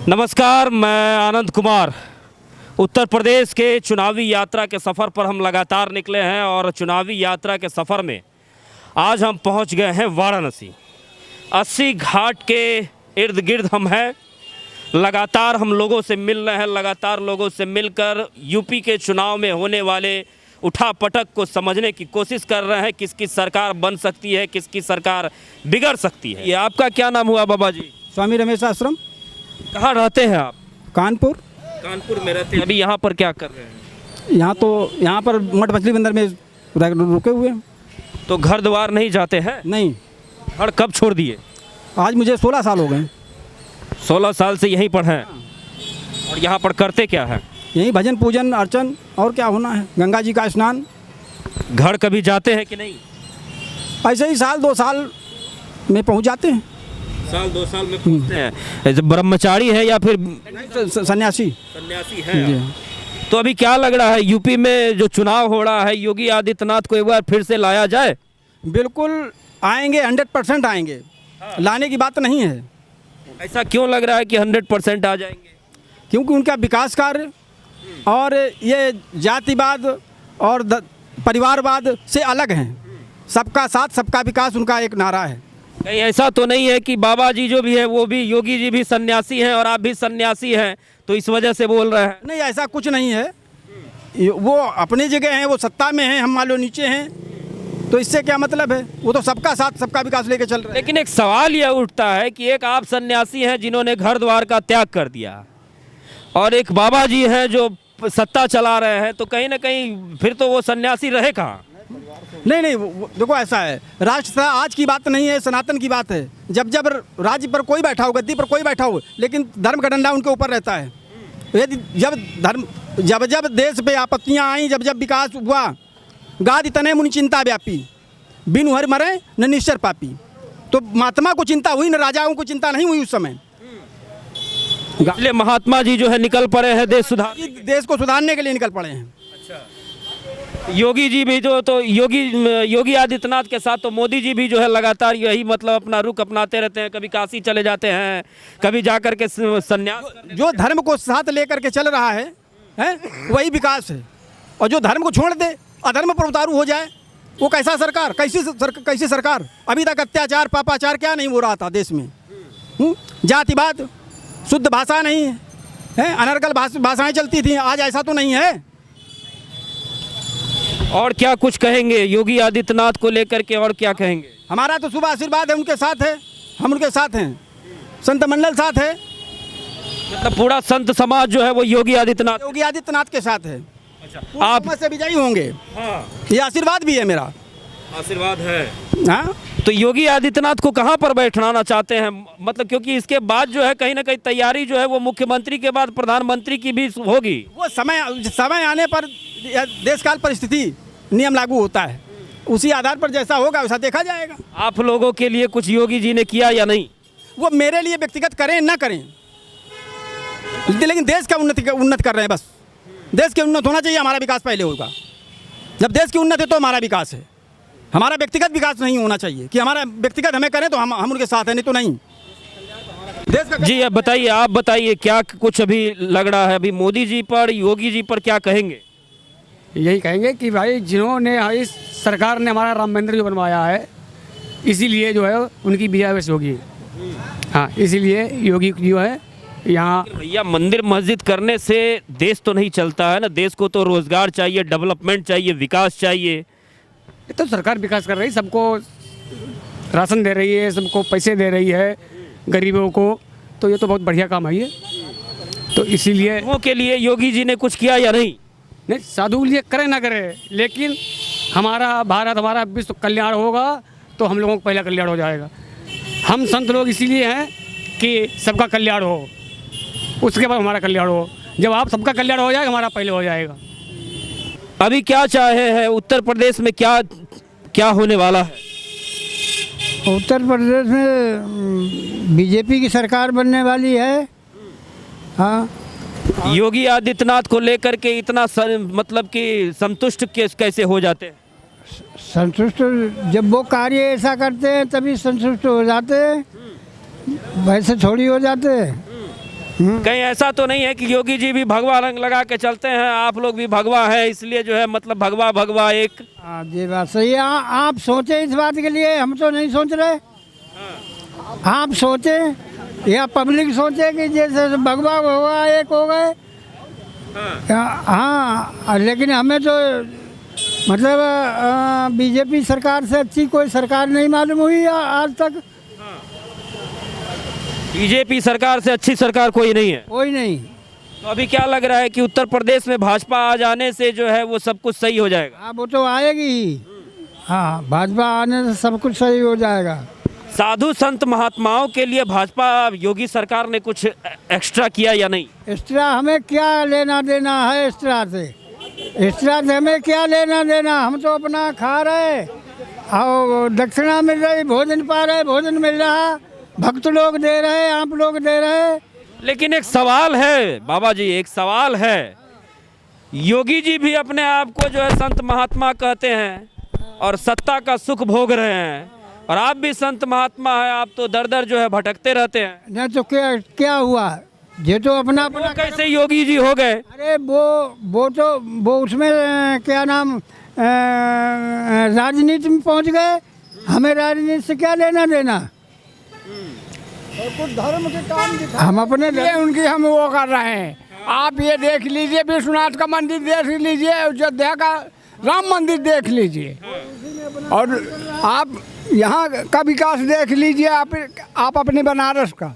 नमस्कार, मैं आनंद कुमार। उत्तर प्रदेश के चुनावी यात्रा के सफ़र पर हम लगातार निकले हैं और चुनावी यात्रा के सफ़र में आज हम पहुंच गए हैं वाराणसी। 80 घाट के इर्द गिर्द हम हैं। लगातार हम लोगों से मिल रहे हैं, लगातार लोगों से मिलकर यूपी के चुनाव में होने वाले उठापटक को समझने की कोशिश कर रहे हैं। किसकी सरकार बन सकती है, किसकी सरकार बिगड़ सकती है। ये आपका क्या नाम हुआ बाबा जी? स्वामी रमेश आश्रम। कहाँ रहते हैं आप? कानपुर। कानपुर में रहते हैं। अभी यहाँ पर क्या कर रहे हैं? यहाँ पर मठ मछली बंदर में रुके हुए हैं। तो घर द्वार नहीं जाते हैं? नहीं। घर कब छोड़ दिए? आज मुझे 16 साल हो गए। 16 साल से यहीं पर हैं। और यहाँ पर करते क्या है? यहीं भजन पूजन अर्चन, और क्या होना है, गंगा जी का स्नान। घर कभी जाते हैं कि नहीं? ऐसे ही साल 2 साल में पहुँच जाते हैं। साल 2 साल में पहुँचते हैं। ऐसे ब्रह्मचारी है या फिर सन्यासी? सन्यासी है। तो अभी क्या लग रहा है, यूपी में जो चुनाव हो रहा है, योगी आदित्यनाथ को एक बार फिर से लाया जाए? बिल्कुल आएंगे, 100% आएंगे। लाने की बात नहीं है। ऐसा क्यों लग रहा है कि 100% आ जाएंगे? क्योंकि उनका विकास कार्य और ये जातिवाद और परिवारवाद से अलग हैं। सबका साथ सबका विकास उनका एक नारा है। कहीं ऐसा तो नहीं है कि बाबा जी जो भी है वो भी, योगी जी भी सन्यासी हैं और आप भी सन्यासी हैं, तो इस वजह से बोल रहे हैं? नहीं, ऐसा कुछ नहीं है। वो अपनी जगह हैं, वो सत्ता में हैं, हम मान लो नीचे हैं, तो इससे क्या मतलब है? वो तो सबका साथ सबका विकास लेके चल रहे हैं। लेकिन एक सवाल यह उठता है कि एक आप सन्यासी हैं जिन्होंने घर द्वार का त्याग कर दिया, और एक बाबा जी हैं जो सत्ता चला रहे हैं, तो कहीं ना कहीं फिर तो वो सन्यासी रहे कहाँ? नहीं, देखो ऐसा है, राष्ट्र आज की बात नहीं है, सनातन की बात है। जब जब राज्य पर कोई बैठा हो, गद्दी पर कोई बैठा हो, लेकिन धर्म का डंडा उनके ऊपर रहता है। यदि जब देश पे आपत्तियां आई, जब विकास हुआ, गादि तने मुनि चिंता व्यापी, बिनु हर मरे न निश्चर पापी। तो महात्मा को चिंता हुई, न राजाओं को चिंता नहीं हुई उस समय। इसलिए महात्मा जी जो है निकल पड़े हैं देश को सुधारने के लिए निकल पड़े हैं। योगी जी भी तो योगी आदित्यनाथ के साथ तो मोदी जी भी जो है लगातार यही मतलब अपना रुख अपनाते रहते हैं। कभी काशी चले जाते हैं, कभी जाकर के संन्यास। जो धर्म को साथ लेकर के चल रहा है वही विकास है। और जो धर्म को छोड़ दे, अधर्म पर उतारू हो जाए, वो कैसा सरकार, कैसी सरकार? अभी तक अत्याचार पापाचार क्या नहीं हो रहा था देश में? जातिवाद, शुद्ध भाषा नहीं है, अनर्गल भाषाएं चलती थी। आज ऐसा तो नहीं है। और क्या कुछ कहेंगे योगी आदित्यनाथ को लेकर के, और क्या कहेंगे? हमारा तो शुभ आशीर्वाद है, उनके साथ है, हम उनके साथ हैं, संत मंडल साथ है। मतलब पूरा संत समाज जो है वो योगी आदित्यनाथ के साथ है। अच्छा, आप से विजयी होंगे। हाँ। ये आशीर्वाद भी है, मेरा आशीर्वाद है। हाँ। तो योगी आदित्यनाथ को कहाँ पर बैठाना चाहते हैं? मतलब क्योंकि इसके बाद जो है कहीं ना कहीं तैयारी जो है वो मुख्यमंत्री के बाद प्रधानमंत्री की भी होगी। वो समय आने पर देश काल परिस्थिति नियम लागू होता है, उसी आधार पर जैसा होगा वैसा देखा जाएगा। आप लोगों के लिए कुछ योगी जी ने किया या नहीं? वो मेरे लिए व्यक्तिगत करें ना करें, लेकिन देश का उन्नत कर रहे हैं। बस देश के उन्नत होना चाहिए, हमारा विकास पहले होगा। जब देश की उन्नत है तो हमारा विकास है। हमारा व्यक्तिगत विकास नहीं होना चाहिए कि हमारा व्यक्तिगत हमें करें तो हम उनके साथ हैं, नहीं तो नहीं। देश का जी अब बताइए, आप बताइए क्या कुछ अभी लग रहा है? अभी मोदी जी पर, योगी जी पर क्या कहेंगे? यही कहेंगे कि भाई जिन्होंने इस सरकार ने हमारा राम मंदिर जो बनवाया है, इसीलिए जो है उनकी विजय होगी। हाँ, इसीलिए योगी जो है यहाँ। भैया, मंदिर मस्जिद करने से देश तो नहीं चलता है ना। देश को तो रोजगार चाहिए, डेवलपमेंट चाहिए, विकास चाहिए। ये तो सरकार विकास कर रही है, सबको राशन दे रही है, सबको पैसे दे रही है, गरीबों को। तो ये तो बहुत बढ़िया काम है ये। तो इसीलिए वो के लिए योगी जी ने कुछ किया या नहीं? नहीं, साधु लिए करे ना करे, लेकिन हमारा भारत, हमारा विश्व कल्याण होगा तो हम लोगों का पहला कल्याण हो जाएगा। हम संत लोग इसीलिए हैं कि सबका कल्याण हो, उसके बाद हमारा कल्याण हो। जब आप सबका कल्याण हो जाएगा, हमारा पहले हो जाएगा। अभी क्या चाहे है उत्तर प्रदेश में, क्या होने वाला है? उत्तर प्रदेश में बीजेपी की सरकार बनने वाली है। हाँ, योगी आदित्यनाथ को लेकर के इतना मतलब कि संतुष्ट कैसे हो जाते हैं? संतुष्ट जब वो कार्य ऐसा करते हैं तभी संतुष्ट हो जाते हैं, वैसे थोड़ी हो जाते हैं। कहीं ऐसा तो नहीं है कि योगी जी भी भगवा रंग लगा के चलते हैं, आप लोग भी भगवा है, इसलिए जो है मतलब भगवा भगवा एक। हाँ ये बात सही है। आप सोचे इस बात के लिए, हम तो नहीं सोच रहे। आप सोचे या पब्लिक सोचे कि जैसे भगवा भगवा एक हो गए। हाँ लेकिन हमें तो मतलब बीजेपी सरकार से अच्छी कोई सरकार नहीं मालूम हुई आज तक। बीजेपी सरकार से अच्छी सरकार कोई नहीं है। कोई नहीं। तो अभी क्या लग रहा है कि उत्तर प्रदेश में भाजपा आ जाने से जो है वो सब कुछ सही हो जाएगा? हाँ वो तो आएगी ही। हाँ भाजपा आने से सब कुछ सही हो जाएगा। साधु संत महात्माओं के लिए भाजपा योगी सरकार ने कुछ एक्स्ट्रा किया या नहीं? एक्स्ट्रा हमें क्या लेना देना है एक्स्ट्रा से? एक्स्ट्रा से हमें क्या लेना देना? हम तो अपना खा रहे और दक्षिणा मिल रही, भोजन पा रहे, भोजन मिल रहा, भक्त लोग दे रहे, आप लोग दे रहे। लेकिन एक सवाल है बाबा जी, एक सवाल है, योगी जी भी अपने आप को जो है संत महात्मा कहते हैं और सत्ता का सुख भोग रहे हैं, और आप भी संत महात्मा हैं, आप तो दर दर जो है भटकते रहते हैं। नहीं तो क्या क्या हुआ? ये तो अपना वो अपना कैसे योगी जी हो गए? अरे वो उसमें क्या नाम राजनीति में पहुंच गए। हमें राजनीति से क्या लेना देना? और कुछ धर्म के काम हम अपने ये उनकी हम वो कर रहे हैं। आप ये देख लीजिए, विश्वनाथ का मंदिर देख लीजिए, अयोध्या का राम मंदिर देख लीजिए, और आप यहाँ का विकास देख लीजिए, आप अपने बनारस का।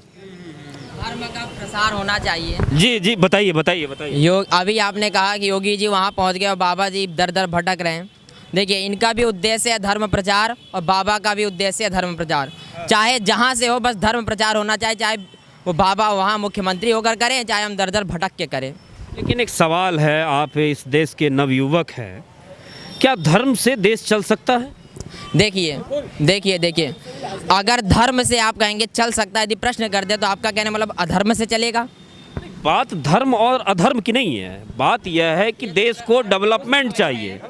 धर्म का प्रसार होना चाहिए। जी जी बताइए बताइए बताइए। अभी आपने कहा कि योगी जी वहाँ पहुँच गए और बाबा जी दर दर भटक रहे हैं। देखिए, इनका भी उद्देश्य है धर्म प्रचार और बाबा का भी उद्देश्य है धर्म प्रचार। चाहे जहाँ से हो, बस धर्म प्रचार होना चाहिए, चाहे वो बाबा वहाँ मुख्यमंत्री होकर करें, चाहे हम दर दर भटक के करें। लेकिन एक सवाल है, आप इस देश के नवयुवक हैं, क्या धर्म से देश चल सकता है? देखिए, अगर धर्म से आप कहेंगे चल सकता है, यदि प्रश्न कर दे तो आपका कहने मतलब अधर्म से चलेगा? बात धर्म और अधर्म की नहीं है, बात यह है कि देश को डेवलपमेंट चाहिए,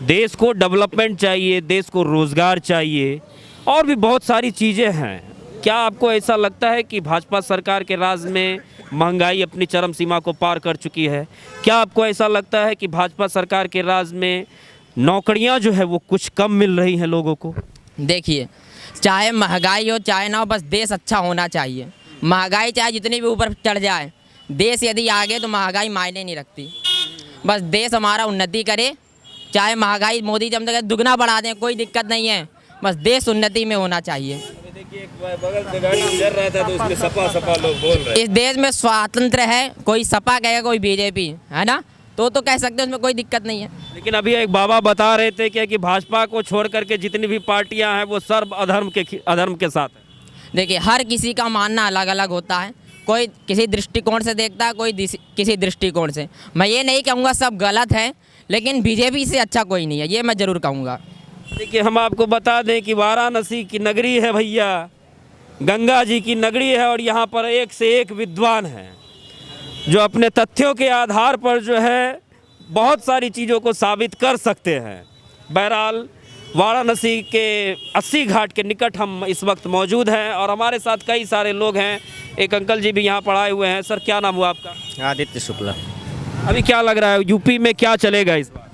देश को डेवलपमेंट चाहिए, देश को रोज़गार चाहिए, और भी बहुत सारी चीज़ें हैं। क्या आपको ऐसा लगता है कि भाजपा सरकार के राज में महंगाई अपनी चरम सीमा को पार कर चुकी है? क्या आपको ऐसा लगता है कि भाजपा सरकार के राज में नौकरियां जो है वो कुछ कम मिल रही हैं लोगों को? देखिए, चाहे महंगाई हो चाहे ना हो, बस देश अच्छा होना चाहिए। महंगाई चाहे जितनी भी ऊपर चढ़ जाए, देश यदि आगे तो महंगाई मायने नहीं रखती। बस देश हमारा उन्नति करे, चाहे महंगाई मोदी जब तक दुगना बढ़ा दें कोई दिक्कत नहीं है, बस देश उन्नति में होना चाहिए। देखिए, बगल से गाड़ी गुजर रहा था तो उसमें सपा सपा लोग बोल रहे हैं। इस देश में स्वातंत्र है, कोई सपा कहेगा कोई बीजेपी, है ना, तो कह सकते हैं, उसमें कोई दिक्कत नहीं है। लेकिन अभी एक बाबा बता रहे थे कि भाजपा को छोड़ करके जितनी भी पार्टियां हैं वो सर्व अधर्म के साथ है। देखिए, हर किसी का मानना अलग अलग होता है, कोई किसी दृष्टिकोण से देखता है, कोई किसी दृष्टिकोण से। मैं ये नहीं कहूँगा सब गलत है, लेकिन बीजेपी से अच्छा कोई नहीं है, ये मैं ज़रूर कहूँगा। देखिए, हम आपको बता दें कि वाराणसी की नगरी है भैया, गंगा जी की नगरी है, और यहाँ पर एक से एक विद्वान हैं जो अपने तथ्यों के आधार पर जो है बहुत सारी चीज़ों को साबित कर सकते हैं। बहरहाल, वाराणसी के 80 घाट के निकट हम इस वक्त मौजूद हैं और हमारे साथ कई सारे लोग हैं। एक अंकल जी भी यहाँ पर आए हुए हैं। सर, क्या नाम हुआ आपका? आदित्य शुक्ला। अभी क्या लग रहा है, यूपी में क्या चलेगा इस बार?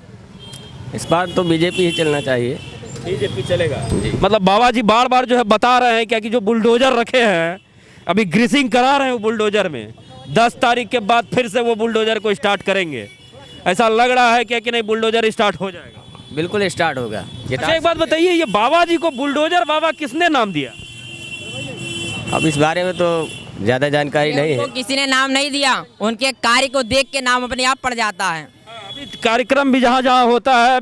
इस बार तो बीजेपी ही चलना चाहिए। बीजेपी चलेगा जी। मतलब बाबा जी बार बार जो है बता रहे हैं क्या कि जो बुलडोजर रखे हैं, अभी ग्रीसिंग करा रहे हैं वो बुलडोजर में, 10 तारीख के बाद फिर से वो बुलडोजर को स्टार्ट करेंगे। ऐसा लग रहा है क्या कि नहीं, बुलडोजर स्टार्ट हो जाएगा? बिल्कुल स्टार्ट होगा। अच्छा, एक बात बताइए, ये बाबा जी को बुलडोजर बाबा किसने नाम दिया? अब इस बारे में तो ज़्यादा जानकारी नहीं है। उनको किसी ने नाम नहीं दिया, उनके कार्य को देख के नाम अपने आप पड़ जाता है। अभी कार्यक्रम भी जहाँ जहाँ होता है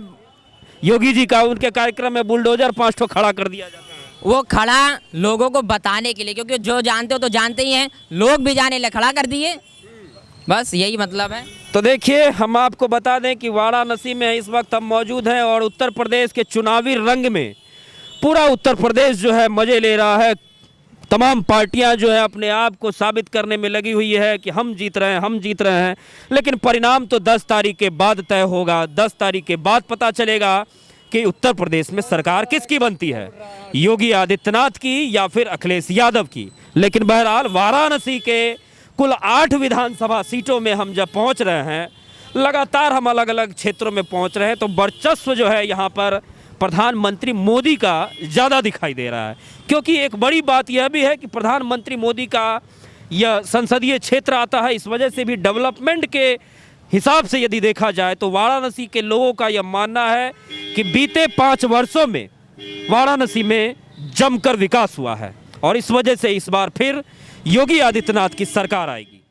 योगी जी का, उनके कार्यक्रम में बुलडोजर 5 ठो खड़ा कर दिया जाता है। वो खड़ा लोगों को बताने के लिए, क्योंकि जो जानते हो तो जानते ही हैं, लोग भी जाने ले खड़ा कर दिए, बस यही मतलब है। तो देखिए, हम आपको बता दें कि वाराणसी में इस वक्त हम मौजूद हैं और उत्तर प्रदेश के चुनावी रंग में पूरा उत्तर प्रदेश जो है मज़े ले रहा है। तमाम पार्टियां जो है अपने आप को साबित करने में लगी हुई है कि हम जीत रहे हैं, लेकिन परिणाम तो 10 तारीख के बाद तय होगा। 10 तारीख के बाद पता चलेगा कि उत्तर प्रदेश में सरकार किसकी बनती है, योगी आदित्यनाथ की या फिर अखिलेश यादव की। लेकिन बहरहाल, वाराणसी के कुल 8 विधानसभा सीटों में हम जब पहुंच रहे हैं, लगातार हम अलग अलग क्षेत्रों में पहुंच रहे हैं, तो वर्चस्व जो है यहाँ पर प्रधानमंत्री मोदी का ज़्यादा दिखाई दे रहा है। क्योंकि एक बड़ी बात यह भी है कि प्रधानमंत्री मोदी का यह संसदीय क्षेत्र आता है, इस वजह से भी डेवलपमेंट के हिसाब से यदि देखा जाए तो वाराणसी के लोगों का यह मानना है कि बीते 5 वर्षों में वाराणसी में जमकर विकास हुआ है और इस वजह से इस बार फिर योगी आदित्यनाथ की सरकार आएगी।